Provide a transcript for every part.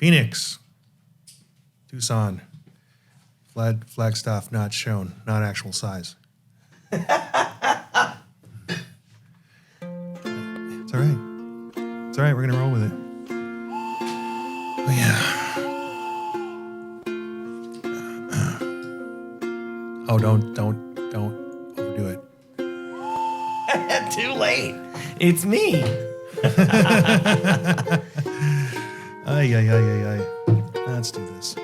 Phoenix, Tucson, Flagstaff not shown, not actual size. It's all right. It's all right. We're gonna roll with it. Oh yeah. Oh, don't overdo it. Too late. It's me. Ay. Let's do this.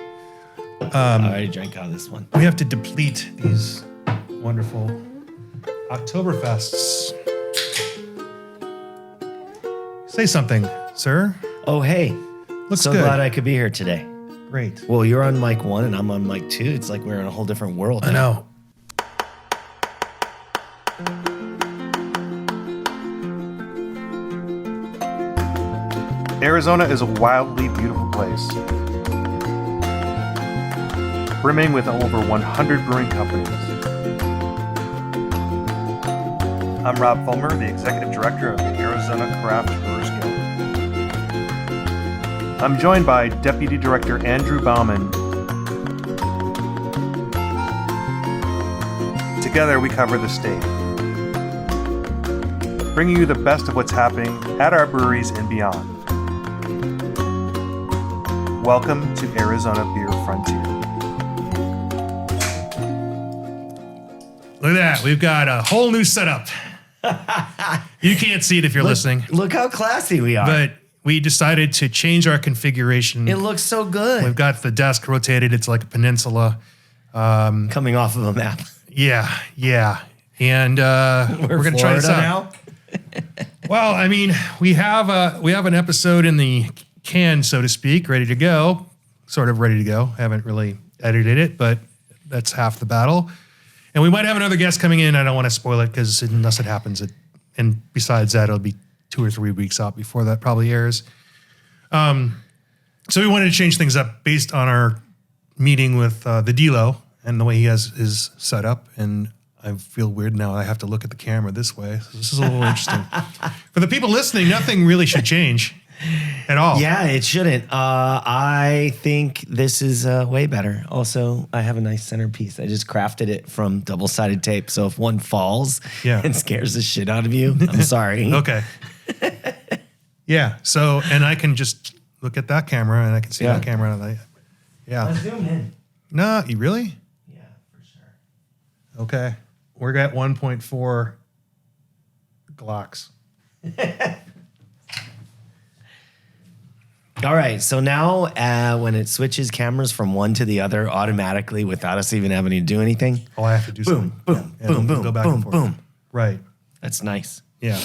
I already drank out of this one. We have to deplete these wonderful Oktoberfests. Say something, sir. Oh, hey. Looks so good. glad I could be here today. Great. Well, you're on mic 1 and I'm on mic 2. It's like we're in a whole different world. I know. Arizona is a wildly beautiful place, brimming with over 100 brewing companies. I'm Rob Fulmer, the Executive Director of the Arizona Craft Brewers Guild. I'm joined by Deputy Director Andrew Bauman. Together we cover the state, bringing you the best of what's happening at our breweries and beyond. Welcome to Arizona Beer Frontier. Look at that. We've got a whole new setup. You can't see it if you're listening. Look how classy we are. But we decided to change our configuration. It looks so good. We've got the desk rotated. It's like a peninsula. Coming off of a map. Yeah. And we're going to try this out. Now? Well, I mean, we have an episode in the can, so to speak, ready to go. Sort of ready to go. Haven't really edited it, but that's half the battle. And we might have another guest coming in. I don't want to spoil it because unless it happens, and besides that, it'll be 2 or 3 weeks out before that probably airs. So we wanted to change things up based on our meeting with the Dilo and the way he has his setup. And I feel weird now. I have to look at the camera this way. So this is a little interesting. For the people listening, nothing really should change at all. Yeah, it shouldn't. I think this is way better. Also, I have a nice centerpiece. I just crafted it from double-sided tape. So if one falls and scares the shit out of you, I'm sorry. Okay. Yeah. So, and I can just look at that camera and I can see that camera. And Let's zoom in. No, you really? Yeah, for sure. Okay. We're at 1.4 Glocks. All right, so now when it switches cameras from one to the other automatically without us even having to do anything. Oh, I have to do something. Boom, Yeah, boom, we'll boom, go back boom, and forth. boom. Right. That's nice. Yeah.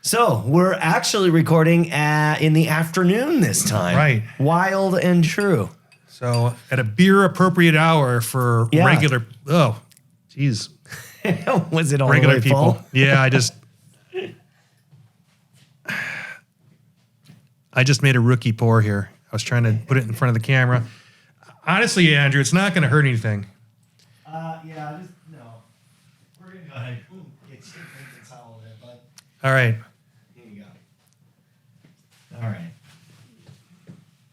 So we're actually recording in the afternoon this time. Right. Wild and true. So at a beer appropriate hour for regular. Oh, geez. Was it all Regular the way people. full? Yeah, I just made a rookie pour here. I was trying to put it in front of the camera. Honestly, Andrew, it's not going to hurt anything. No. We're going to go ahead. It's a towel there, bud. All right. Here you go. All right.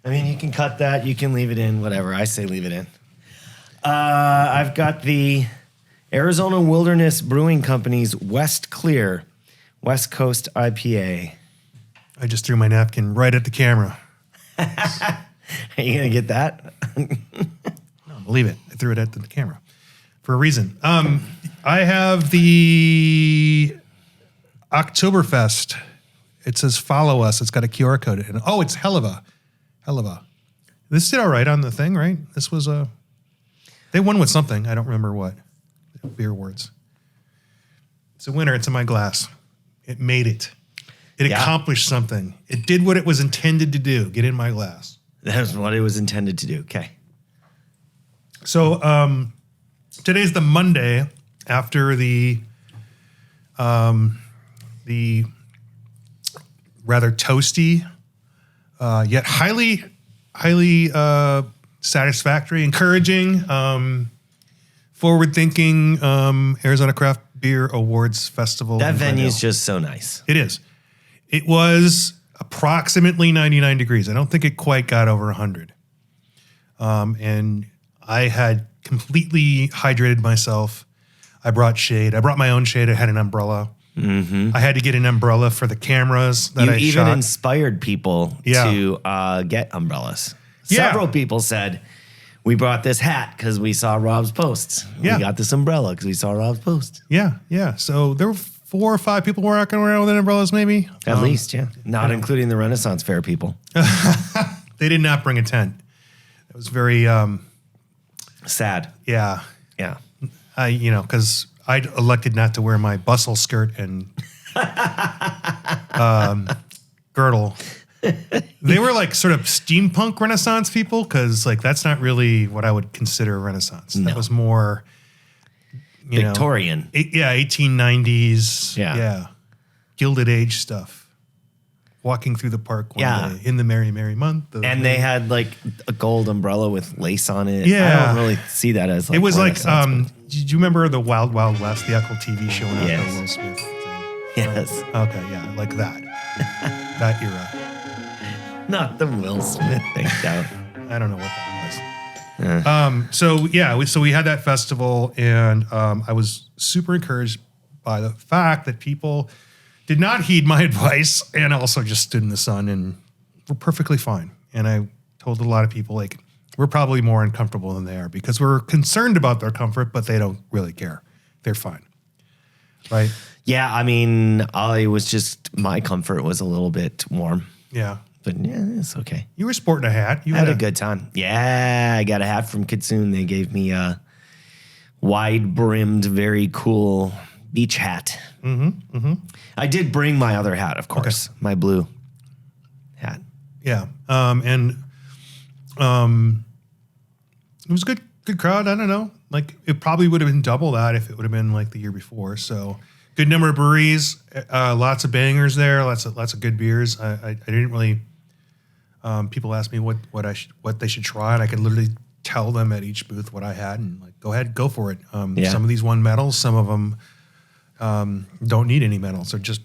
I mean, you can cut that. You can leave it in. Whatever. I say leave it in. I've got the Arizona Wilderness Brewing Company's West Clear West Coast IPA. I just threw my napkin right at the camera. Are you going to get that? No, believe it. I threw it at the camera for a reason. I have the Oktoberfest. It says follow us. It's got a QR code. And oh, it's Helva. This did all right on the thing, right? This was they won with something. I don't remember what. Beer awards. It's a winner. It's in my glass. It made it. It accomplished something. It did what it was intended to do. Get in my glass. That's what it was intended to do. Okay. So today's the Monday after the rather toasty, yet highly satisfactory, encouraging, forward-thinking Arizona Craft Beer Awards Festival. That venue's just so nice. It is. It was approximately 99 degrees. I don't think it quite got over 100. And I had completely hydrated myself. I brought shade. I brought my own shade. I had an umbrella. I had to get an umbrella for the cameras that I You even shot. inspired people to get umbrellas. Yeah. Several people said, we brought this hat because we saw Rob's posts. Yeah. We got this umbrella because we saw Rob's post. Yeah. So there were 4 or 5 people walking around with umbrellas, maybe. At least, yeah. Not including the Renaissance Fair people. They did not bring a tent. It was very, Sad. yeah. Yeah. Because I elected not to wear my bustle skirt and girdle. They were like sort of steampunk Renaissance people because like that's not really what I would consider Renaissance. That was more, Victorian. 1890s. Yeah. Gilded Age stuff. Walking through the park one day in the merry, merry month. And they had like a gold umbrella with lace on it. Yeah. I don't really see that as like it was like, Renaissance, did you remember the Wild Wild West, the actual TV show? Yes. The Will Smith thing? Yes. Okay, yeah, like that. That era. Not the Will Smith thing, though. I don't know what that was. So we had that festival, and I was super encouraged by the fact that people did not heed my advice and also just stood in the sun and were perfectly fine. And I told a lot of people, like, we're probably more uncomfortable than they are because we're concerned about their comfort, but they don't really care. They're fine. Right? Yeah, I mean, my comfort was a little bit warm. Yeah. But yeah, it's okay. You were sporting a hat. You I had a good time. Yeah, I got a hat from Kitsune. They gave me a wide-brimmed, very cool beach hat. I did bring my other hat, of course, my blue hat. Yeah. It was a good crowd. I don't know. Like it probably would have been double that if it would have been like the year before. So good number of breweries, lots of bangers there, lots of good beers. I didn't really, people asked me what they should try, and I could literally tell them at each booth what I had and like, go ahead, go for it. Some of these won medals, some of them don't need any medals. They're just,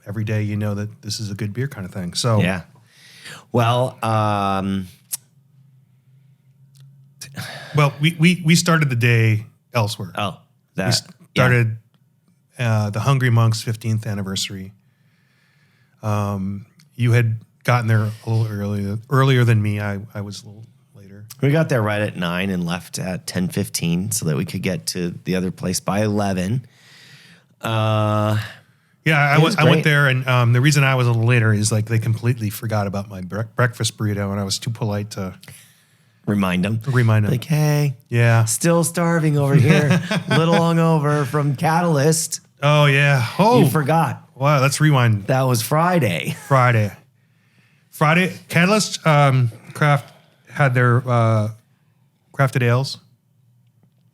every day you know that this is a good beer kind of thing. So yeah. Well, we started the day elsewhere. We started the Hungry Monk's 15th anniversary. You had gotten there a little earlier than me. I was a little later. We got there right at 9 and left at 10:15 so that we could get to the other place by 11. I went there, and the reason I was a little later is like they completely forgot about my breakfast burrito, and I was too polite to remind them. Like, hey, still starving over here, little hungover from Catalyst. Oh yeah. Oh, you forgot. Wow, let's rewind. That was Friday. Catalyst Craft had their crafted ales,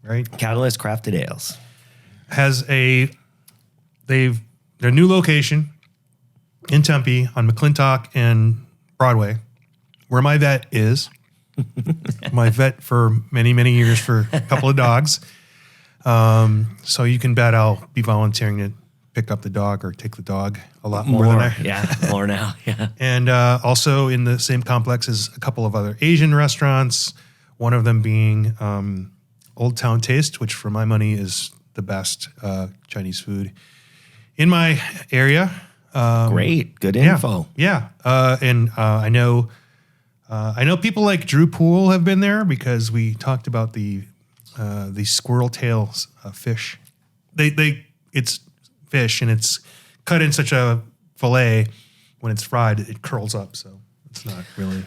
right? Catalyst Crafted Ales has their new location in Tempe on McClintock and Broadway, where my vet is. My vet for many, many years for a couple of dogs. So you can bet I'll be volunteering to pick up the dog or take the dog a lot more than I. Yeah, more now. Yeah. And also in the same complex is a couple of other Asian restaurants, one of them being Old Town Taste, which for my money is the best Chinese food in my area. Great. Good info. Yeah. And I know people like Drew Poole have been there because we talked about the squirrel tail fish. It's fish and it's cut in such a fillet. When it's fried, it curls up. So it's not really,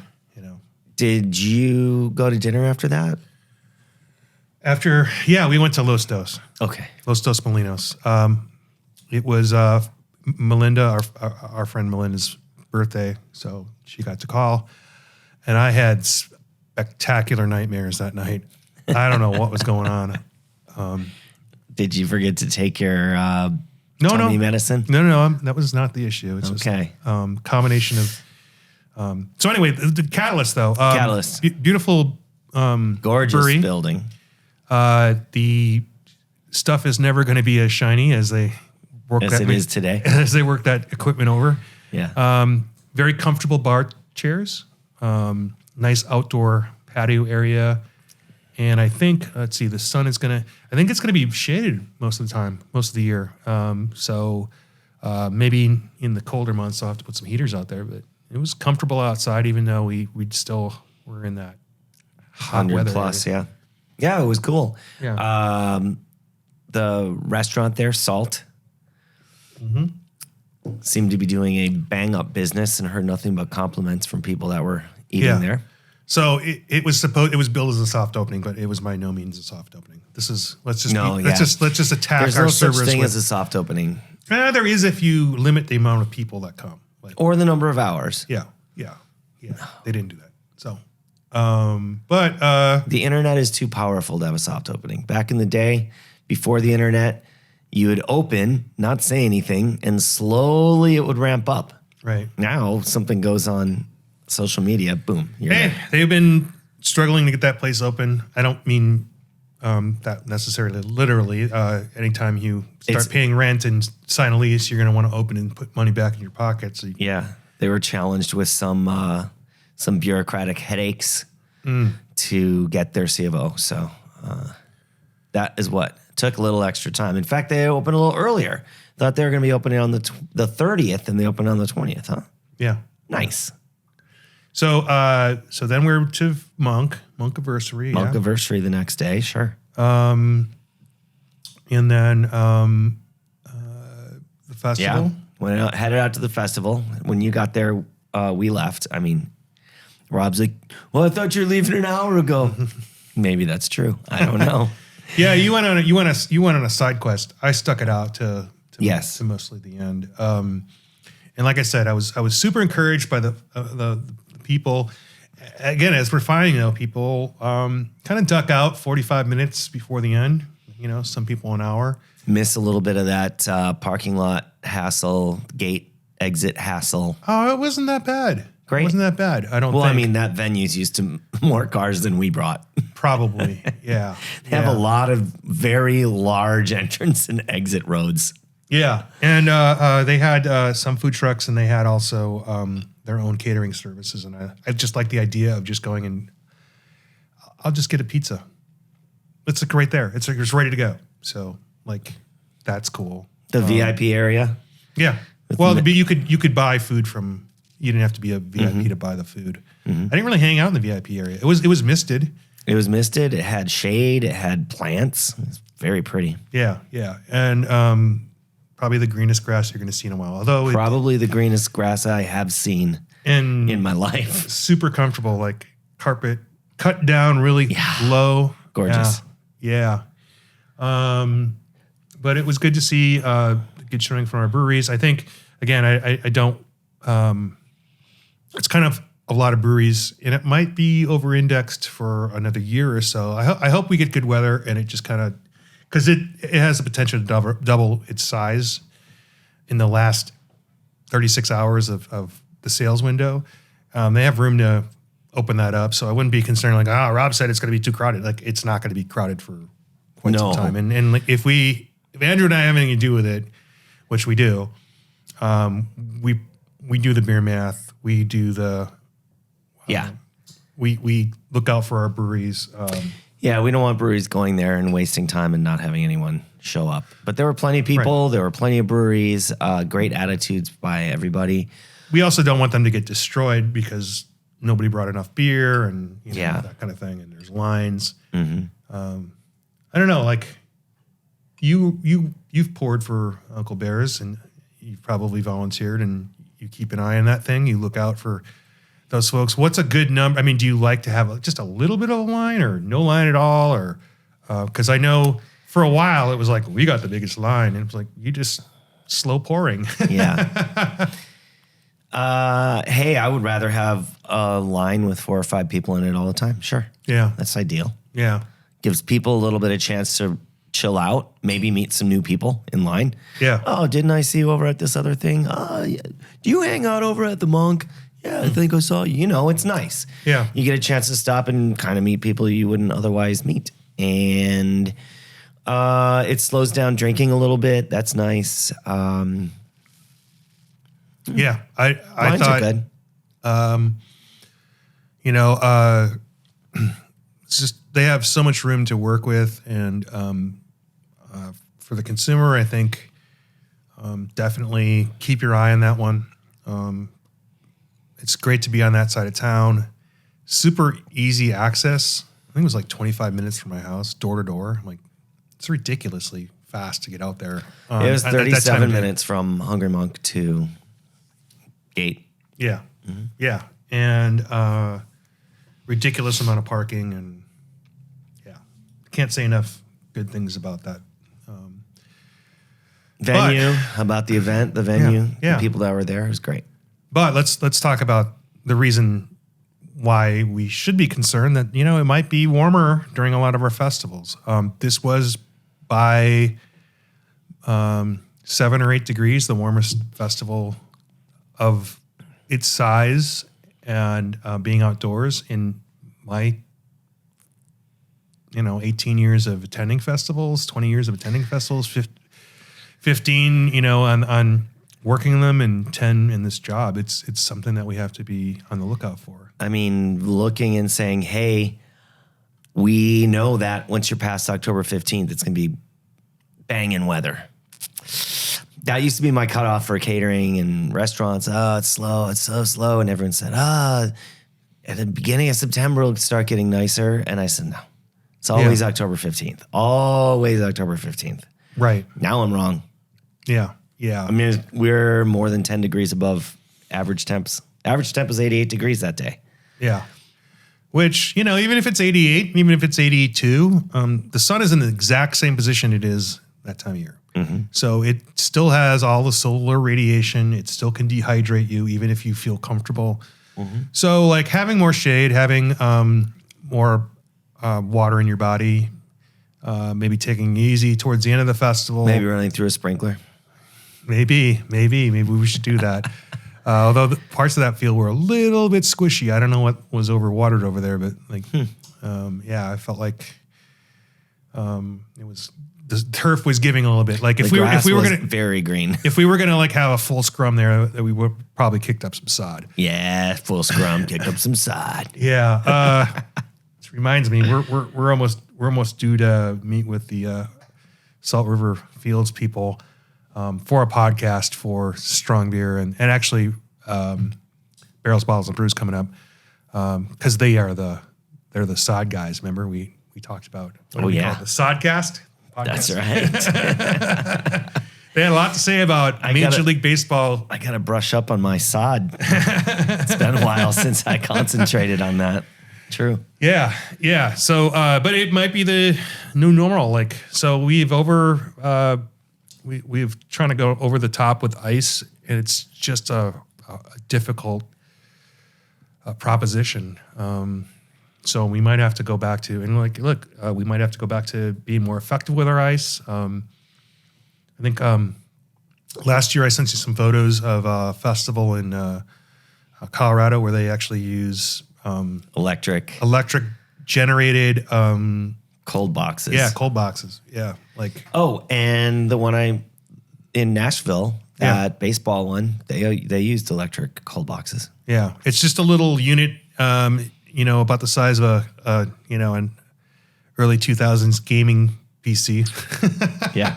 Did you go to dinner after that? We went to Los Dos. Okay. Los Dos Molinos. It was Melinda, our friend Melinda's birthday, so she got to call. And I had spectacular nightmares that night. I don't know what was going on. Did you forget to take your tummy medicine? No. That was not the issue. It's okay. Just combination of... so anyway, the Catalyst, though. Catalyst. Beautiful gorgeous brewery. building. The stuff is never going to be as shiny as they work as it is today. As they work that equipment over. Yeah. Very comfortable bar chairs. Nice outdoor patio area. And I think, let's see, the sun is I think it's gonna be shaded most of the time, most of the year. So maybe in the colder months, I'll have to put some heaters out there, but it was comfortable outside, even though we still were in that hot 100 weather plus, area. yeah. Yeah, it was cool. Yeah. The restaurant there, Salt, seemed to be doing a bang-up business, and heard nothing but compliments from people that were eating there. So it was billed as a soft opening, but it was by no means a soft opening. Let's just attack There's our no such servers thing with, as a soft opening. there is if you limit the amount of people that come. Like, Or the number of hours. yeah. They didn't do that. So, but The internet is too powerful to have a soft opening. Back in the day, before the internet, you would open, not say anything, and slowly it would ramp up. right. Now, something goes on social media, boom, you're Hey, there. they've been struggling to get that place open. I don't mean that necessarily literally. Anytime you start It's- paying rent and sign a lease, you're going to want to open and put money back in your pocket. So Yeah, they were challenged with some bureaucratic headaches to get their C of O. So that is what took a little extra time. In fact, they opened a little earlier. Thought they were going to be opening on the 30th, and they opened on the 20th. Huh? yeah. Nice. So then we're to Monkiversary. Monk anniversary the next day. Sure. And then the festival. Yeah. Headed out to the festival. When you got there, we left. I mean, Rob's like, "Well, I thought you were leaving an hour ago." Maybe that's true. I don't know. Yeah, you went on a side quest. I stuck it out to Yes. to mostly the end. And like I said, I was super encouraged by the people. Again, as we're finding, people kind of duck out 45 minutes before the end. Some people an hour. Miss a little bit of that parking lot hassle, gate exit hassle. Oh, it wasn't that bad. Great. It wasn't that bad. I don't Well, think. I mean, that venue's used to more cars than we brought. Probably. Yeah. They have a lot of very large entrance and exit roads. Yeah. And they had some food trucks, and they had also their own catering services. And I just like the idea of just going and I'll just get a pizza. It's like right there. It's ready to go. So that's cool. The VIP area. Yeah. Well, you could buy food from. You didn't have to be a VIP to buy the food. I didn't really hang out in the VIP area. It was misted. It was misted. It had shade. It had plants. It was very pretty. Yeah, and probably the greenest grass you're going to see in a while. Although Probably the greenest grass I have seen in my life. super comfortable, like carpet cut down really low, Gorgeous. Yeah. But it was good to see good showing from our breweries. I think again, I don't. It's kind of a lot of breweries, and it might be over-indexed for another year or so. I hope we get good weather, and it just kind of because it has the potential to double its size in the last 36 hours of the sales window. They have room to open that up, so I wouldn't be concerned like, Rob said it's going to be too crowded. Like, it's not going to be crowded for quite some time. And like, if Andrew and I have anything to do with it, which we do, we do the beer math. We do the we look out for our breweries. Yeah, we don't want breweries going there and wasting time and not having anyone show up. But there were plenty of people. Right. There were plenty of breweries. Great attitudes by everybody. We also don't want them to get destroyed because nobody brought enough beer and that kind of thing. And there's lines. Mm-hmm. I don't know. Like you've poured for Uncle Bear's and you've probably volunteered and you keep an eye on that thing. You look out for those folks. What's a good number? I mean, do you like to have just a little bit of a line or no line at all? Or because I know for a while it was like, we got the biggest line. And it was like, you just slow pouring. Yeah. Hey, I would rather have a line with 4 or 5 people in it all the time. Sure. Yeah. That's ideal. Yeah. Gives people a little bit of chance to chill out, maybe meet some new people in line. Yeah. Oh, didn't I see you over at this other thing? Yeah. Do you hang out over at the Monk? Yeah, I think I saw you. It's nice. Yeah. You get a chance to stop and kind of meet people you wouldn't otherwise meet. And it slows down drinking a little bit. That's nice. Yeah, I Lines thought, are good. you know, it's just they have so much room to work with, and for the consumer, I think definitely keep your eye on that one. It's great to be on that side of town. Super easy access. I think it was like 25 minutes from my house, door to door. I'm like, it's ridiculously fast to get out there. It was at that time of 37 day. minutes from Hungry Monk to Gate. Yeah, yeah, and ridiculous amount of parking, and yeah, can't say enough good things about that. Venue, about the event, the venue, Yeah. the people that were there, it was great. But let's talk about the reason why we should be concerned that, you know, it might be warmer during a lot of our festivals. This was by 7 or 8 degrees, the warmest festival of its size and being outdoors in my, 18 years of attending festivals, 20 years of attending festivals, 15, on working them, and 10 in this job. It's something that we have to be on the lookout for. I mean, looking and saying, hey, we know that once you're past October 15th, it's going to be banging weather. That used to be my cutoff for catering and restaurants. Oh, it's slow. It's so slow. And everyone said, at the beginning of September, it'll start getting nicer. And I said, no, it's always October 15th. Always October 15th. Right. Now I'm wrong. Yeah. Yeah. I mean, we're more than 10 degrees above average temps. Average temp was 88 degrees that day. Yeah. Which, even if it's 88, even if it's 82, the sun is in the exact same position it is that time of year. Mm-hmm. So it still has all the solar radiation. It still can dehydrate you, even if you feel comfortable. Mm-hmm. So like having more shade, having more water in your body, maybe taking it easy towards the end of the festival. Maybe running through a sprinkler. Maybe we should do that. Although the parts of that field were a little bit squishy. I don't know what was overwatered over there, but I felt like it was, the turf was giving a little bit. Like if we were gonna very green. If we were gonna like have a full scrum there, we would probably kicked up some sod. Yeah, full scrum, kicked up some sod. Yeah. This reminds me, we're almost due to meet with the Salt River Fields people for a podcast for strong beer and actually Barrels, Bottles, and Brews coming up because they're the sod guys. Remember we talked about the Sodcast podcast. That's right. They had a lot to say about Major League Baseball. I gotta brush up on my sod. It's been a while since I concentrated on that. True. Yeah. So, but it might be the new normal. Like, so we've trying to go over the top with ice, and it's just a difficult proposition. So we might have to go back to, and we might have to go back to being more effective with our ice. I think last year I sent you some photos of a festival in Colorado where they actually use electric generated cold boxes. Yeah, cold boxes. Yeah, like and the one in Nashville, that baseball one, they used electric cold boxes. Yeah, it's just a little unit, about the size of an early 2000s gaming PC. Yeah,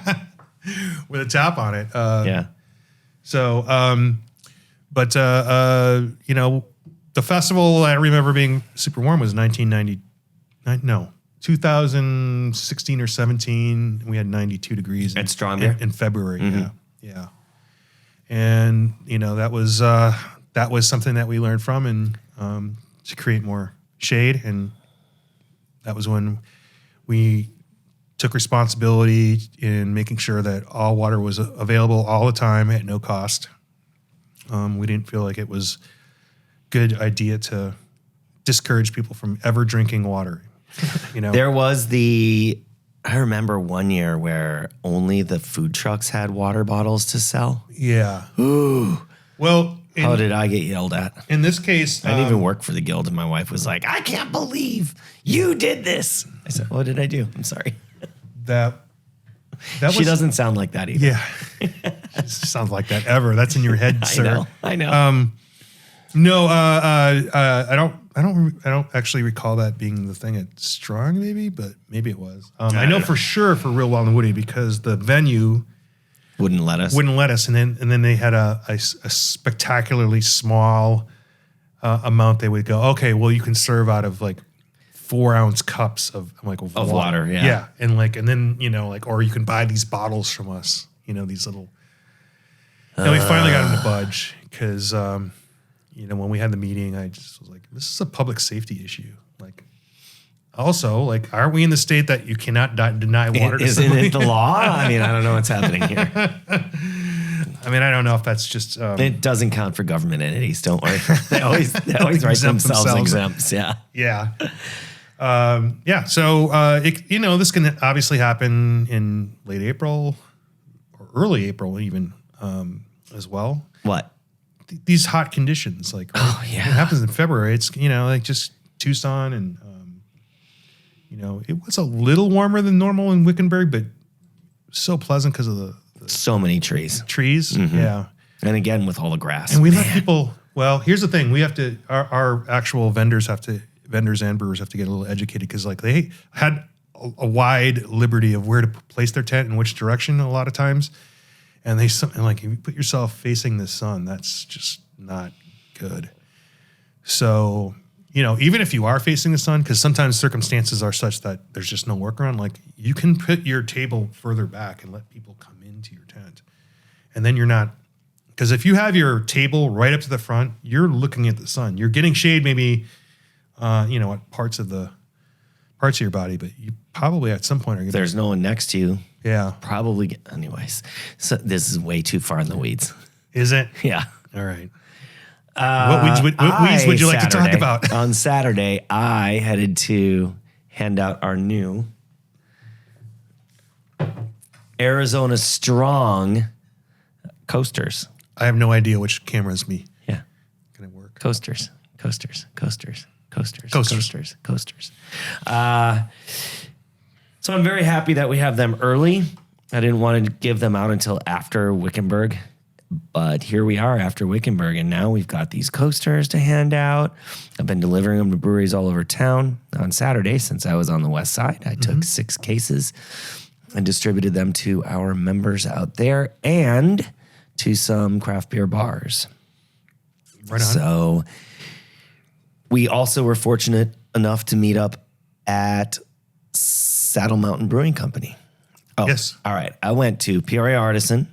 with a tap on it. Yeah. So, the festival I remember being super warm was 2016 or 17. We had 92 degrees. And strong beer? In February. Mm-hmm. Yeah. And, that was something that we learned from and to create more shade. And that was when we took responsibility in making sure that all water was available all the time at no cost. We didn't feel like it was good idea to discourage people from ever drinking water. There was I remember one year where only the food trucks had water bottles to sell. Yeah. Ooh. Well, how did I get yelled at? In this case, I didn't even work for the guild, and my wife was like, I can't believe you did this. I said, what did I do? I'm sorry. That She doesn't sound like that either. Yeah. It sounds like that ever. That's in your head, sir. I know. No, I don't actually recall that being the thing at Strong, maybe, but maybe it was. I know for sure for Real Wild and Woody because the venue wouldn't let us, and then they had a spectacularly small amount. They would go, okay, well, you can serve out of like 4-ounce cups of water. Yeah. And then or you can buy these bottles from us. These little. And we finally got them to budge because. When we had the meeting, I just was like, this is a public safety issue. Like, also, aren't we in the state that you cannot deny water to Isn't somebody? it the law? I mean, I don't know what's happening here. I mean, I don't know if that's just... it doesn't count for government entities, don't worry. They always write themselves exempts, yeah. Yeah. So, this can obviously happen in late April or early April even as well. What? These hot conditions, it happens in February. It's just Tucson, and it was a little warmer than normal in Wickenburg, but so pleasant because of the so many trees. Mm-hmm. Yeah, and again with all the grass. And we let people. Well, here's the thing: we have to. Our actual vendors and brewers have to get a little educated because they had a wide liberty of where to place their tent and which direction a lot of times. And if you put yourself facing the sun, that's just not good. So, even if you are facing the sun, because sometimes circumstances are such that there's just no workaround, you can put your table further back and let people come into your tent. And then you're not, because if you have your table right up to the front, you're looking at the sun. You're getting shade maybe, at parts of your body, but you probably at some point are going to. There's no one next to you. Yeah. Probably. Anyways, so this is way too far in the weeds. Is it? Yeah. All right. What weeds would you like to talk about? On Saturday, I headed to hand out our new Arizona Strong coasters. I have no idea which camera is me. Yeah. Going to work. Coasters. So I'm very happy that we have them early. I didn't want to give them out until after Wickenburg, but here we are after Wickenburg, and now we've got these coasters to hand out. I've been delivering them to breweries all over town. On Saturday, since I was on the west side, I took 6 cases and distributed them to our members out there and to some craft beer bars. Right on. So we also were fortunate enough to meet up at Saddle Mountain Brewing Company. Oh, yes. All right. I went to Peoria Artisan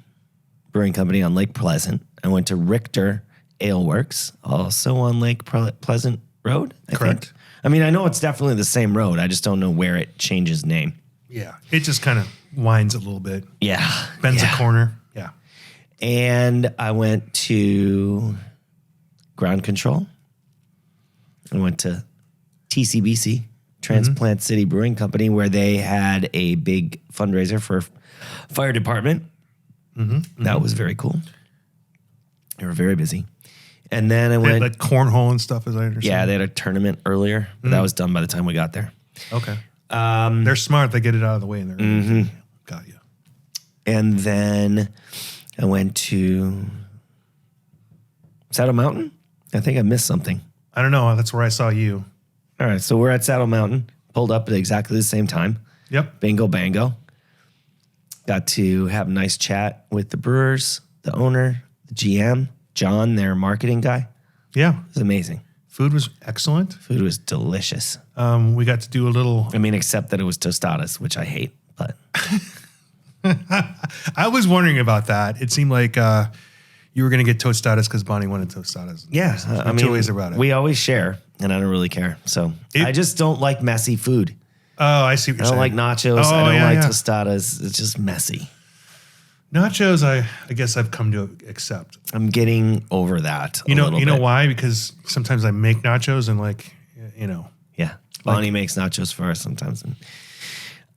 Brewing Company on Lake Pleasant. I went to Richter Ale Works, also on Lake Pleasant Road, I Correct. think. I mean, I know it's definitely the same road. I just don't know where it changes name. Yeah. It just kind of winds a little bit. Yeah. Bends a corner. Yeah. And I went to Ground Control. I went to TCBC, Transplant City Brewing Company, where they had a big fundraiser for fire department. That was very cool. They were very busy. And then I went... Like cornhole and stuff, as I understand. Yeah, they had a tournament earlier. But that was done by the time we got there. Okay. They're smart. They get it out of the way. And they're got you. And then I went to Saddle Mountain. I think I missed something. I don't know. That's where I saw you. All right, so we're at Saddle Mountain. Pulled up at exactly the same time. Yep. Bingo bango. Got to have a nice chat with the brewers, the owner, the GM, John, their marketing guy. Yeah. It was amazing. Food was excellent. Food was delicious. We got to do a little... I mean, except that it was tostadas, which I hate, but... I was wondering about that. It seemed like you were going to get tostadas because Bonnie wanted tostadas. Yeah. I mean, two ways about it. We always share, and I don't really care. So I just don't like messy food. Oh, I see what you're I don't saying. like nachos. Oh, I don't like yeah. tostadas. It's just messy. Nachos, I guess I've come to accept. I'm getting over that You know bit. why? Because sometimes I make nachos and Yeah. Bonnie makes nachos for us sometimes. And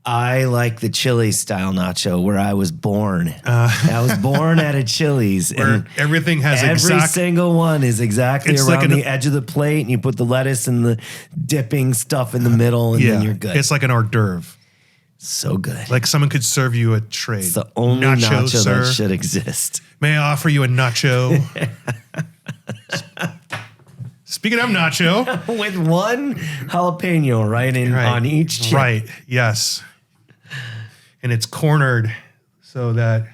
I like the Chili's style nacho where I was born. I was born at a Chili's. where and everything has every single one is exactly It's around like the edge of the plate, and you put the lettuce and the dipping stuff in the middle, and then you're good. It's like an hors d'oeuvre. So good. Like someone could serve you a trade. It's the only nacho that should exist. May I offer you a nacho? Speaking of nacho. With one jalapeno on each chip. Right, yes. And it's cornered so that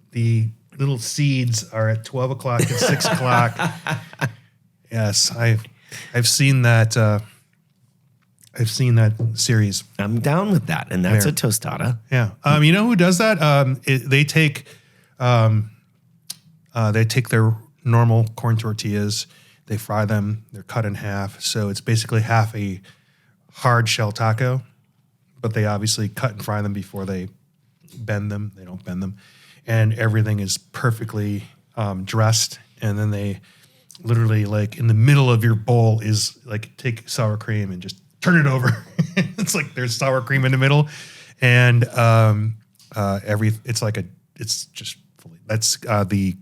the little seeds are at 12 o'clock and 6 o'clock. Yes, I've seen that. I've seen that series. I'm down with that, and that's a tostada. Yeah. You know who does that? They take their normal corn tortillas, they fry them, they're cut in half. So it's basically half a hard shell taco, but they obviously cut and fry them before they bend them. They don't bend them. And everything is perfectly dressed. And then they literally, like, in the middle of your bowl is like, take sour cream and just turn it over. It's like there's sour cream in the middle, and it's just fully. That's the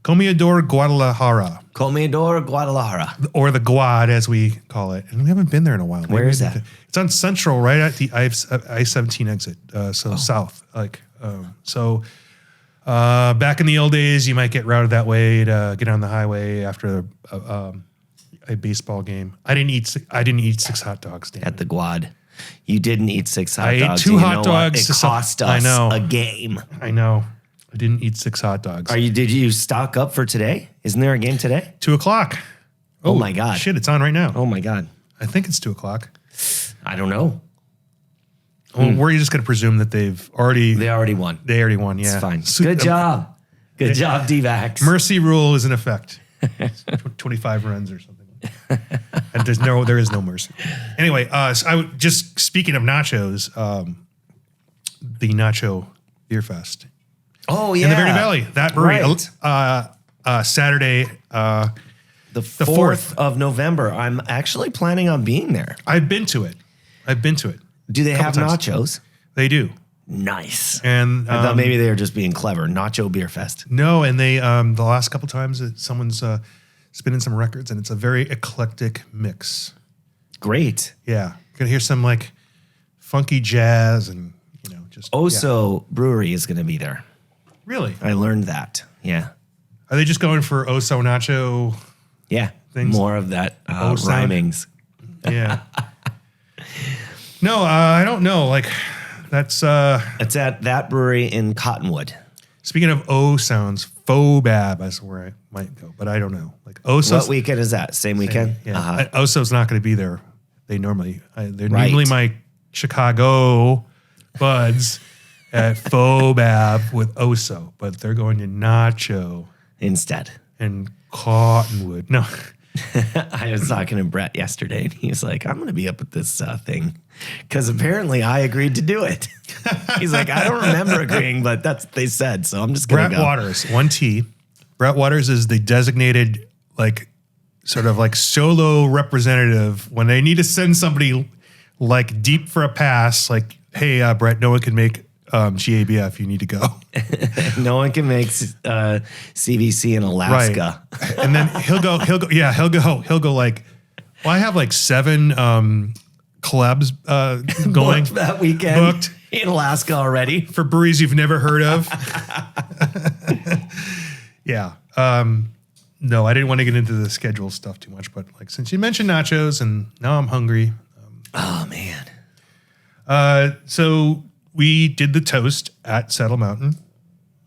Comedor Guadalajara. Comedor Guadalajara, or the Guad as we call it, and we haven't been there in a while. Where is that? It's on Central, right at the I-17 exit, south. Back in the old days, you might get routed that way to get on the highway after a baseball game. I didn't eat 6 hot dogs, Dan. At the Guad. You didn't eat 6 hot dogs. I ate 2 hot dogs. It cost us a game. I know. I didn't eat 6 hot dogs. Did you stock up for today? Isn't there a game today? 2 o'clock. Oh my God. Shit, it's on right now. Oh my God. I think it's 2 o'clock. I don't know. Well, we're just going to presume that they already won. They already won, yeah. It's fine. Good job. Good job, D-backs. Mercy rule is in effect. 25 runs or something. And there is no mercy. Anyway, so just speaking of nachos, the Nacho Beer Fest. Oh yeah, in the Verde Valley, that brewery. Right. Saturday, the 4th of November. I'm actually planning on being there. I've been to it. Do they have times. nachos? They do. Nice. And I thought maybe they were just being clever. Nacho Beer Fest. No, and they the last couple times someone's spinning some records, and it's a very eclectic mix. Great. Yeah, you're gonna hear some like funky jazz, and just Oso Brewery is going to be there. Really? I learned that. Yeah. Are they just going for Oso Nacho? Yeah. Things? More of that rhymings. Yeah. No, I don't know. Like, that's it's at that brewery in Cottonwood. Speaking of O sounds, Fobab is where I might go, but I don't know. Like Oso. What weekend is that? Same weekend? Yeah. Oso's not going to be there. They're normally my Chicago buds at Fobab with Oso, but they're going to Nacho instead and Cottonwood. No. I was talking to Brett yesterday, and he was like, I'm going to be up at this thing because apparently I agreed to do it. He's like, I don't remember agreeing, but that's what they said, so I'm just going to go. Brett Waters, 1T. Brett Waters is the designated, like, sort of like solo representative when they need to send somebody like deep for a pass, like, hey, Brett, no one can make GABF, you need to go. No one can make CBC in Alaska. Right. And then he'll go like, well, I have like 7 collabs going booked that weekend in Alaska already for breweries you've never heard of. Yeah. No, I didn't want to get into the schedule stuff too much, but like since you mentioned nachos and now I'm hungry. Oh man. So we did the toast at Saddle Mountain,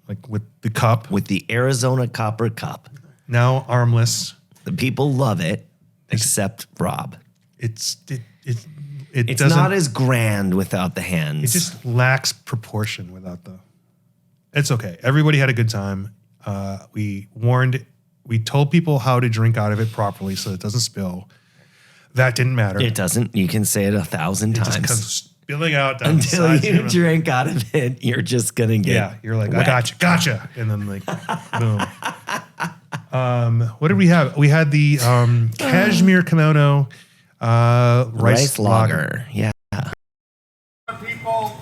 like with the cup. With the Arizona Copper Cup. Now armless. The people love it, except Rob. It's not as grand without the hands. It just lacks proportion without the. It's okay. Everybody had a good time. We told people how to drink out of it properly so it doesn't spill. That didn't matter. It doesn't. You can say it 1,000 times. It just comes spilling out down until the sides you drink out of it. You're just gonna get. Yeah, you're like, wet. I gotcha, and then like, boom. What did we have? We had the cashmere kimono rice lager. Yeah. People,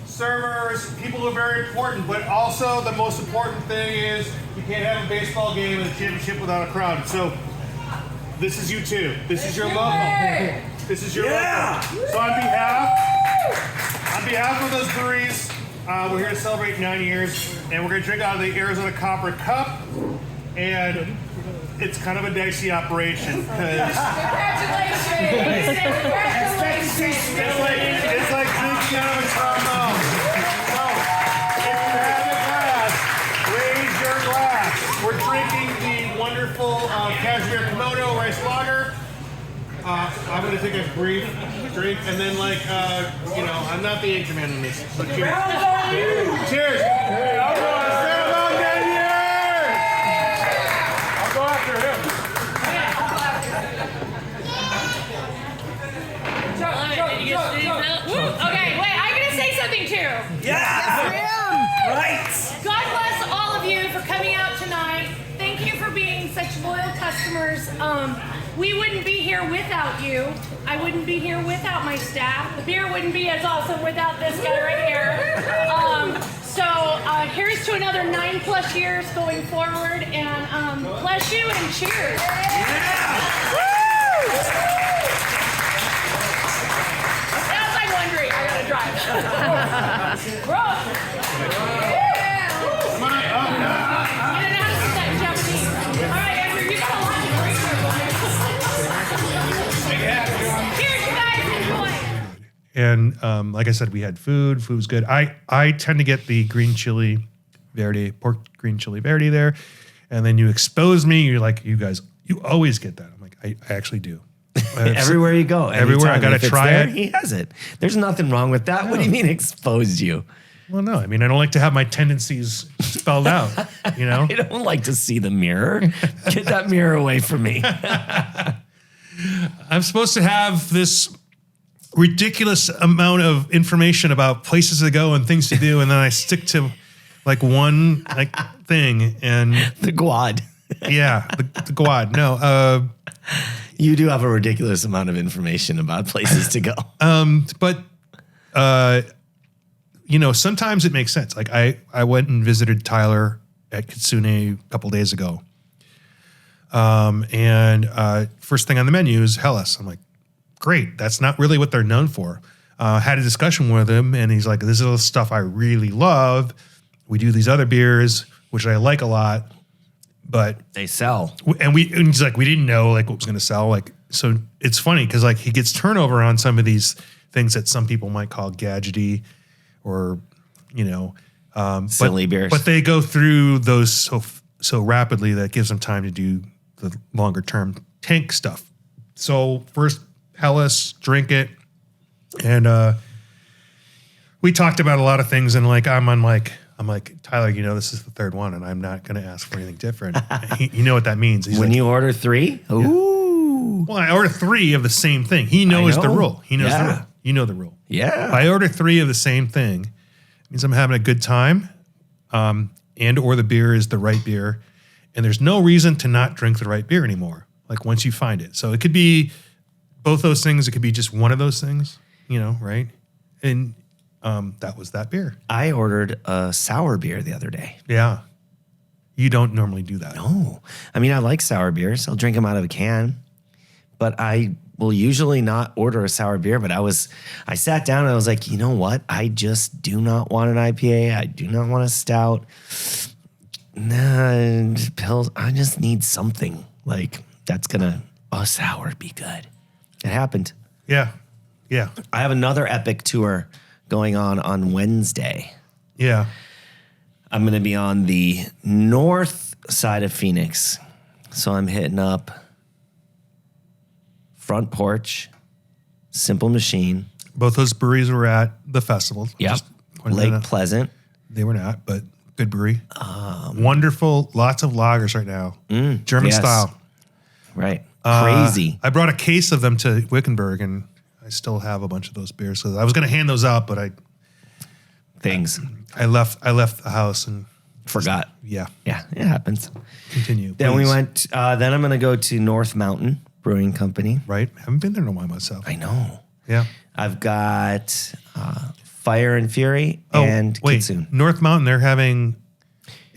servers, people are very important, but also the most important thing is you can't have a baseball game and a championship without a crowd. So this is you too. This is your local. This is your local. So on behalf On behalf of those breweries, we're here to celebrate 9 years, and we're going to drink out of the Arizona Copper Cup. And it's kind of a dicey operation because Congratulations! it's like drinking out of a trombone. So, if you have a glass, raise your glass. We're drinking the wonderful Cashmere Komodo rice lager. I'm going to take a brief drink, and then, I'm not the anchorman in this. So cheers. Cheers. I'll go after him. Okay, wait, I'm going to say something too. Right. God bless all of you for coming out tonight. Thank you for being such loyal customers. We wouldn't be here without you. I wouldn't be here without my staff. The beer wouldn't be as awesome without this guy right here. Here's to another 9+ years going forward, and bless you and cheers. As I'm wondering, I gotta drive. Bro. Come on. I didn't know how to say that in Japanese. All right, Andrew, you got a lot to drink. Cheers, you guys. Enjoy. And like I said, we had food. Food was good. I tend to get the green chili verde, pork green chili verde there. And then you expose me. You're like, you guys, you always get that. I'm like, I actually do. Everywhere you go. Everywhere, I anytime, gotta if it's try there, it. He has it. There's nothing wrong with that. What do you mean exposed you? Well, no, I mean, I don't like to have my tendencies spelled out, you know? I don't like to see the mirror. Get that mirror away from me. I'm supposed to have this ridiculous amount of information about places to go and things to do, and then I stick to like one thing, and The Guad. yeah, the Guad. No, You do have a ridiculous amount of information about places to go. but sometimes it makes sense. Like I went and visited Tyler at Kitsune a couple days ago, and first thing on the menu is Hellas. I'm like, great. That's not really what they're known for. Had a discussion with him, and he's like, this is the stuff I really love. We do these other beers, which I like a lot, but They sell. and he's like, we didn't know like what was going to sell. Like, so it's funny because like he gets turnover on some of these things that some people might call gadgety or, Silly beers. But they go through those so rapidly that it gives them time to do the longer term tank stuff. So first Hellas, drink it. And we talked about a lot of things, and like I'm like, Tyler, this is the third one, and I'm not going to ask for anything different. You know what that means. He's When like, you order 3, ooh. well, I order 3 of the same thing. He knows the know. rule. He knows the Yeah. rule. You know the rule. Yeah. If I order 3 of the same thing, it means I'm having a good time, and or the beer is the right beer, and there's no reason to not drink the right beer anymore. Like once you find it, so it could be both those things. It could be just one of those things, right? And that was that beer. I ordered a sour beer the other day. Yeah, you don't normally do that. No. I mean, I like sour beers. I'll drink them out of a can. But I will usually not order a sour beer. But I sat down and I was like, you know what? I just do not want an IPA. I do not want a stout. Nah, pills. I just need something like that's going a sour be good. It happened. Yeah, yeah, I have another epic tour going on Wednesday. yeah. I'm going to be on the north side of Phoenix. So I'm hitting up Front Porch, Simple Machine. Both those breweries were at the festival. Yep. Just pointed that Lake out. Pleasant. They were not, but good brewery. Wonderful, lots of lagers right now. German yes. style. Right. Crazy. I brought a case of them to Wickenburg, and I still have a bunch of those beers. So I was going to hand those out, but Things. I left the house and Forgot. yeah, Yeah, it happens. continue. Then we please. went, then I'm going to go to North Mountain Brewing Company. Right, haven't been there in a while myself. I know. Yeah. I've got Fire and Fury and wait, Kitsune North Mountain. They're having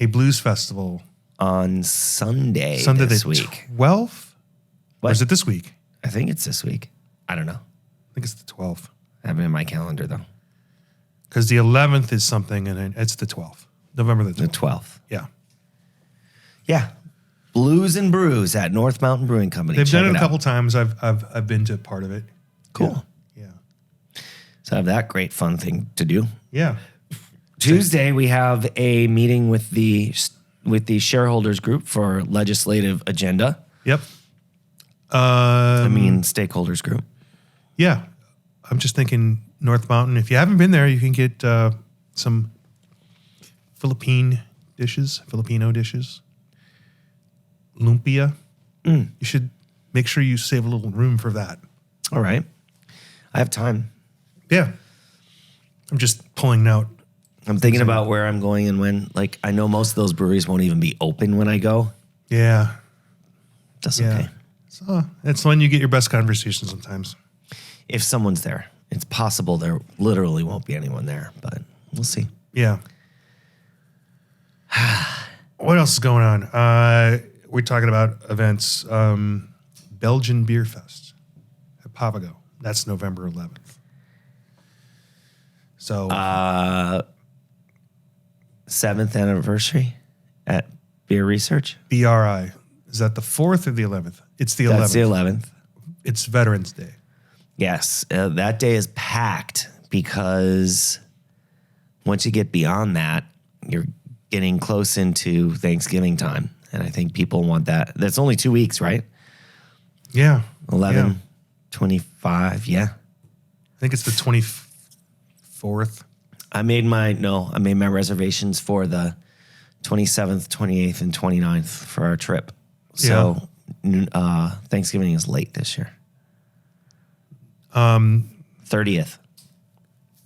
a blues festival on Sunday Sunday this the week. 12th. Or What? is it this week? I think it's this week. I don't know. I think it's the 12th. I have it in my calendar though. Because the 11th is something, and it's the 12th, November the 12th. The 12th. Yeah. Yeah. Blues and Brews at North Mountain Brewing Company. They've Check done it a out. couple times. I've been to part of it. Cool. Yeah. So I have that great fun thing to do. Yeah. Tuesday we have a meeting with the shareholders group for legislative agenda. Yep. Stakeholders group. Yeah. I'm just thinking North Mountain. If you haven't been there, you can get some Filipino dishes. Lumpia. You should make sure you save a little room for that. All right. I have time. Yeah. I'm just pulling out. I'm thinking about where I'm going and when. Like, I know most of those breweries won't even be open when I go. Yeah. That's Yeah. okay. So that's when you get your best conversation sometimes. If someone's there. It's possible there literally won't be anyone there, but we'll see. Yeah. What else is going on? We're talking about events. Belgian Beer Fest at Papago. That's November 11th. So 7th anniversary at Beer Research. BRI. Is that the 4th or the 11th? It's the 11th. That's the 11th. It's Veterans Day. Yes, that day is packed because once you get beyond that, you're getting close into Thanksgiving time. And I think people want that. That's only 2 weeks, right? Yeah. 11, Yeah. 25, yeah. I think it's the 24th. I made my reservations for the 27th, 28th, and 29th for our trip. So Thanksgiving is late this year. 30th.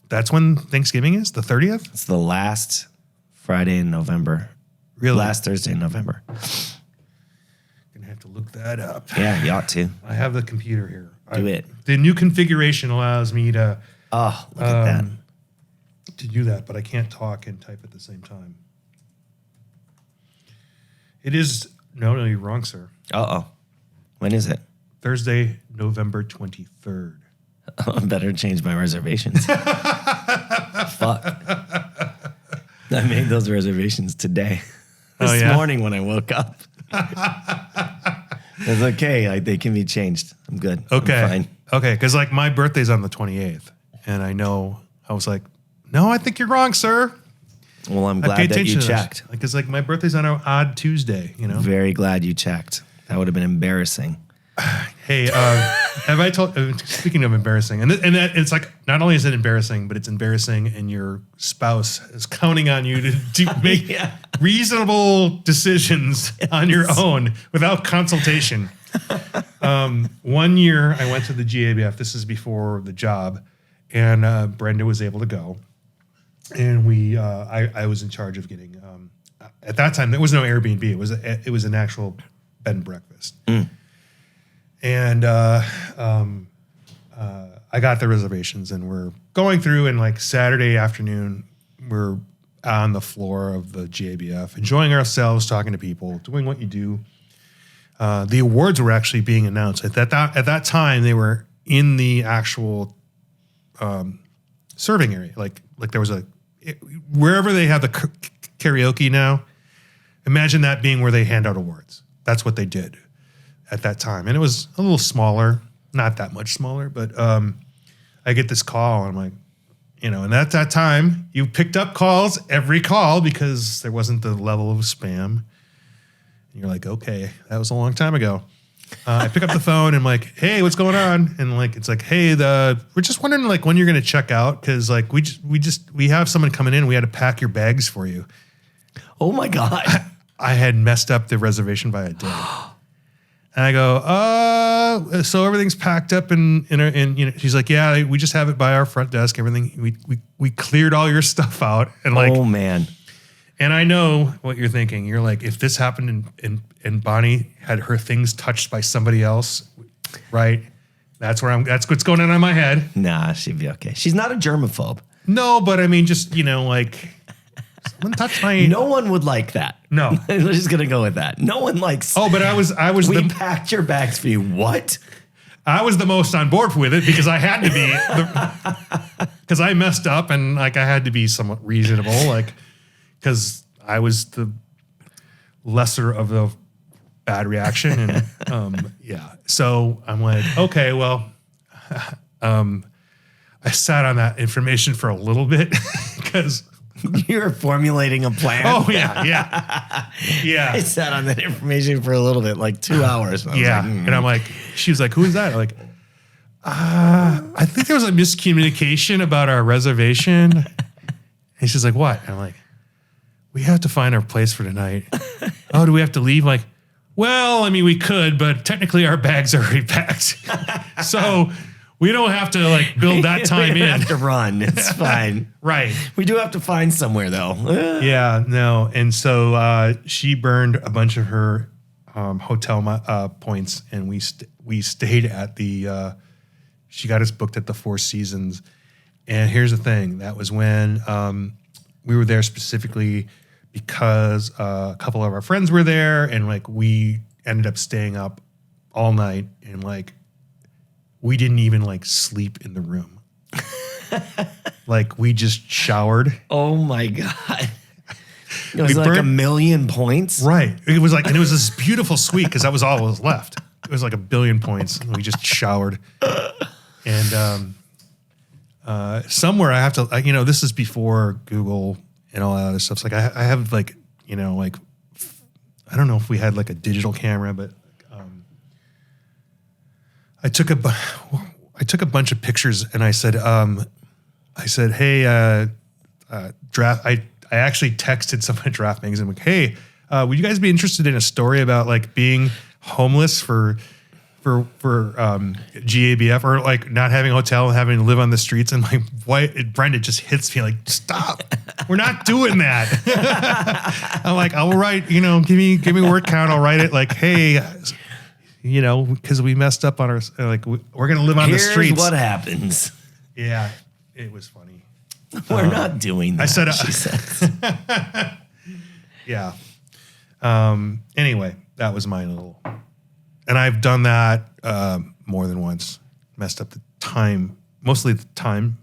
That's when Thanksgiving is? The 30th? It's the last Friday in November. Really? Last Thursday in November. Gonna have to look that up. Yeah, you ought to. I have the computer here. Do it. The new configuration allows me to Oh, look at that. to do that, but I can't talk and type at the same time. It is no, you're wrong, sir. Uh-oh. When is it? Thursday, November 23rd. I better change my reservations. Fuck. I made those reservations today. This morning when I woke up. It's okay. They can be changed. I'm good. Okay. I'm fine. Okay, because like my birthday's on the 28th, and I was like, no, I think you're wrong, sir. Well, I'm I pay glad that attention you to this. checked. Because like my birthday's on an odd Tuesday, you know. Very glad you checked. That would have been embarrassing. Hey, have I told? Speaking of embarrassing, and that it's like not only is it embarrassing, but it's embarrassing, and your spouse is counting on you to make reasonable decisions on your own without consultation. 1 year, I went to the GABF. This is before the job, and Brenda was able to go, and I was in charge of getting. At that time, there was no Airbnb. It was an actual bed and breakfast. And I got the reservations, and we're going through, and like Saturday afternoon, we're on the floor of the GABF, enjoying ourselves, talking to people, doing what you do. The awards were actually being announced. At that time, they were in the actual serving area. Like there was wherever they have the karaoke now, imagine that being where they hand out awards. That's what they did at that time. And it was a little smaller, not that much smaller, but I get this call, and I'm like, and at that time, you picked up calls, every call, because there wasn't the level of spam. And you're like, okay, that was a long time ago. I pick up the phone, and I'm like, hey, what's going on? And like, it's like, hey, we're just wondering like when you're going to check out, because like we have someone coming in, we had to pack your bags for you. Oh my God. I had messed up the reservation by a day. And I go, so everything's packed up and she's like, yeah, we just have it by our front desk. Everything, we cleared all your stuff out. And like, oh man. And I know what you're thinking. You're like, if this happened and Bonnie had her things touched by somebody else, right? That's what's going on in my head. Nah, she'd be okay. She's not a germaphobe. No, but I mean, just, like, someone touched my... No one would like that. No. We're just going to go with that. No one likes... Oh, but I was we packed your bags for you. What? I was the most on board with it because I had to be, because I messed up and like I had to be somewhat reasonable, like because I was the lesser of the bad reaction, and yeah. So I'm like, okay, well, I sat on that information for a little bit because. You're formulating a plan. Oh yeah. I sat on that information for a little bit, like 2 hours. And I was like, and I'm like, she was like, who is that? I'm like, I think there was a miscommunication about our reservation. And she's like, what? And I'm like, we have to find our place for tonight. Oh, do we have to leave? I'm like, well, I mean, we could, but technically our bags are already packed. So we don't have to like build that time we don't in. have to run. It's fine. Right. We do have to find somewhere though. Yeah, no. And so she burned a bunch of her hotel points, and we stayed at the. She got us booked at the Four Seasons, and here's the thing: that was when we were there specifically because a couple of our friends were there, and like we ended up staying up all night, and like we didn't even like sleep in the room. Like we just showered. Oh my God. It was like 1,000,000 points. Right. It was like, and it was this beautiful suite because that was all that was left. It was like 1,000,000,000 points. And we just showered. And somewhere I have to, this is before Google and all that other stuff. It's like I have like, like, I don't know if we had like a digital camera, but I took a bunch of pictures and I said, hey, draft. I actually texted someone at Draft Magazine, like, hey, would you guys be interested in a story about like being homeless for GABF, or like not having a hotel and having to live on the streets? And like, Brenda just hits me like, stop, we're not doing that. I'm like, I'll write, give me word count. I'll write it like, hey, because we messed up on our, like, we're going to live on the streets. Here's what happens. Yeah, it was funny. We're not doing that. I said, she says. Yeah. Anyway, that was my little, and I've done that more than once. Messed up the time, mostly the time.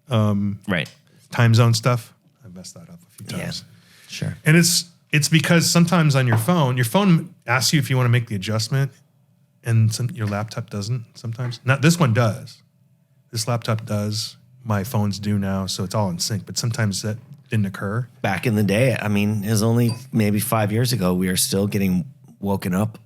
Right. Time zone stuff. I've messed that up a few times. Yeah, sure. And it's because sometimes on your phone asks you if you want to make the adjustment, and your laptop doesn't sometimes. Not this one does. This laptop does. My phones do now, so it's all in sync. But sometimes that didn't occur. Back in the day, I mean, it was only maybe 5 years ago, we were still getting woken up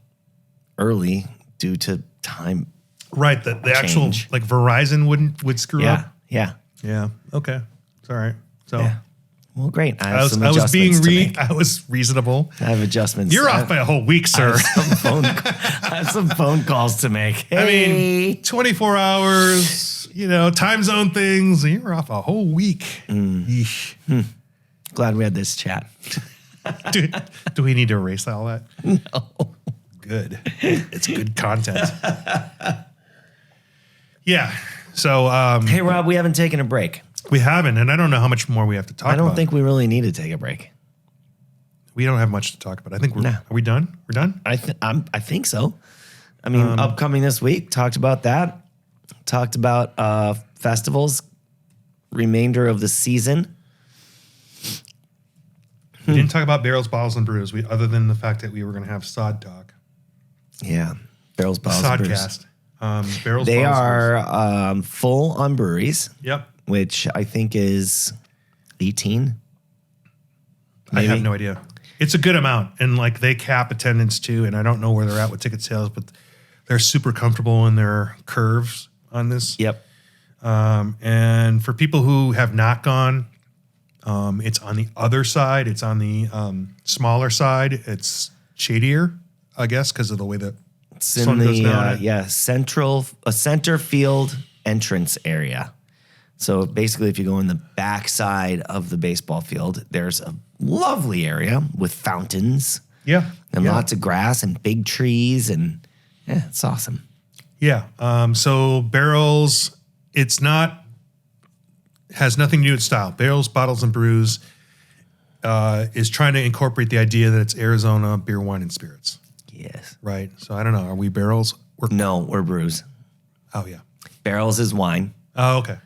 early due to time. Right, the actual, like Verizon would screw up. Yeah. Yeah. Okay. It's all right. So Yeah. Well, great. I was reasonable. I have adjustments. You're off by a whole week, sir. I have some phone calls to make. Hey. I mean, 24 hours, time zone things. You're off a whole week. Yeesh. Glad we had this chat. Do we need to erase all that? No. Good. It's good content. Yeah. So, Hey, Rob, we haven't taken a break. we haven't, and I don't know how much more we have to talk about. I don't think we really need to take a break. We don't have much to talk about. I think are we done? We're done? I think so. I mean, upcoming this week, talked about that. Talked about festivals, remainder of the season. We didn't talk about barrels, bottles, and brews. Other than the fact that we were going to have sod talk. Yeah, barrels, bottles, and brews. Sodcast. Barrels, They bottles, are full on breweries. Yep. Which I think is 18. I have no idea. It's a good amount, and like they cap attendance too. And I don't know where they're at with ticket sales, but they're super comfortable in their curves on this. Yep. And for people who have not gone, it's on the other side. It's on the smaller side. It's shadier, I guess, because of the way that It's in sun goes the down. center field entrance area. So basically, if you go in the back side of the baseball field, there's a lovely area with fountains. Yeah. And yeah. lots of grass and big trees, and yeah, it's awesome. Yeah. So barrels, has nothing to do with style. Barrels, bottles, and brews is trying to incorporate the idea that it's Arizona beer, wine, and spirits. Yes. Right. So I don't know. Are we barrels? No, we're brews. Oh, yeah. Barrels is wine. Oh, okay.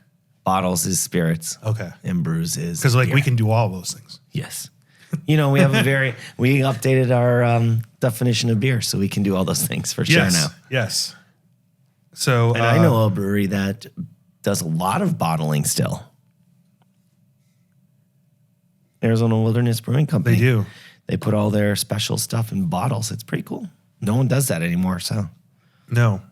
Bottles is spirits. Okay. And brews is Because like beer. we can do all those things. Yes. We have we updated our definition of beer, so we can do all those things for sure now. Yes. So And I know a brewery that does a lot of bottling still. Arizona Wilderness Brewing Company. They do. They put all their special stuff in bottles. It's pretty cool. No one does that anymore, so. No.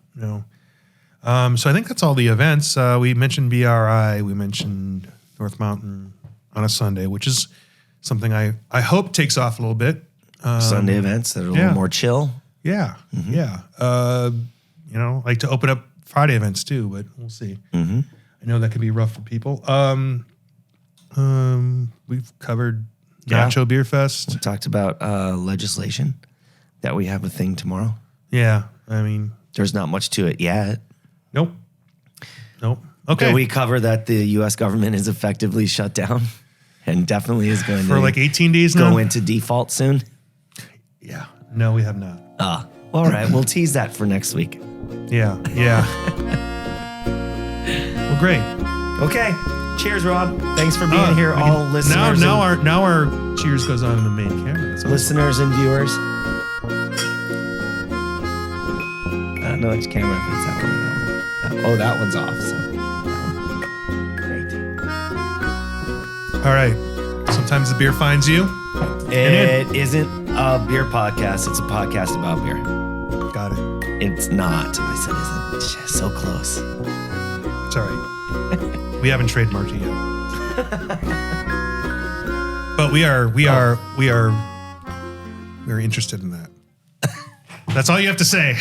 So I think that's all the events. We mentioned BRI. We mentioned North Mountain on a Sunday, which is something I hope takes off a little bit. Sunday events that are a little more chill. Yeah. Yeah. Like to open up Friday events too, but we'll see. I know that can be rough for people. We've covered Nacho Beer Fest. We talked about legislation that we have a thing tomorrow. Yeah. I mean, there's not much to it yet. Nope. Okay. Did we cover that the U.S. government is effectively shut down and definitely is going for to like 18 days now? Go into default soon? Yeah. No, we have not. All right. We'll tease that for next week. Yeah. Well, great. Okay. Cheers, Rob. Thanks for being here, all listeners. Now our cheers goes on the main camera. That's awesome. Listeners and viewers. I don't know which camera if it's that one or that one. Oh, that one's off. So great. All right. Sometimes the beer finds you. It isn't a beer podcast. It's a podcast about beer. Got it. It's not. I said isn't. It's just so close. It's all right. We haven't trademarked it yet. But we're interested in that. That's all you have to say.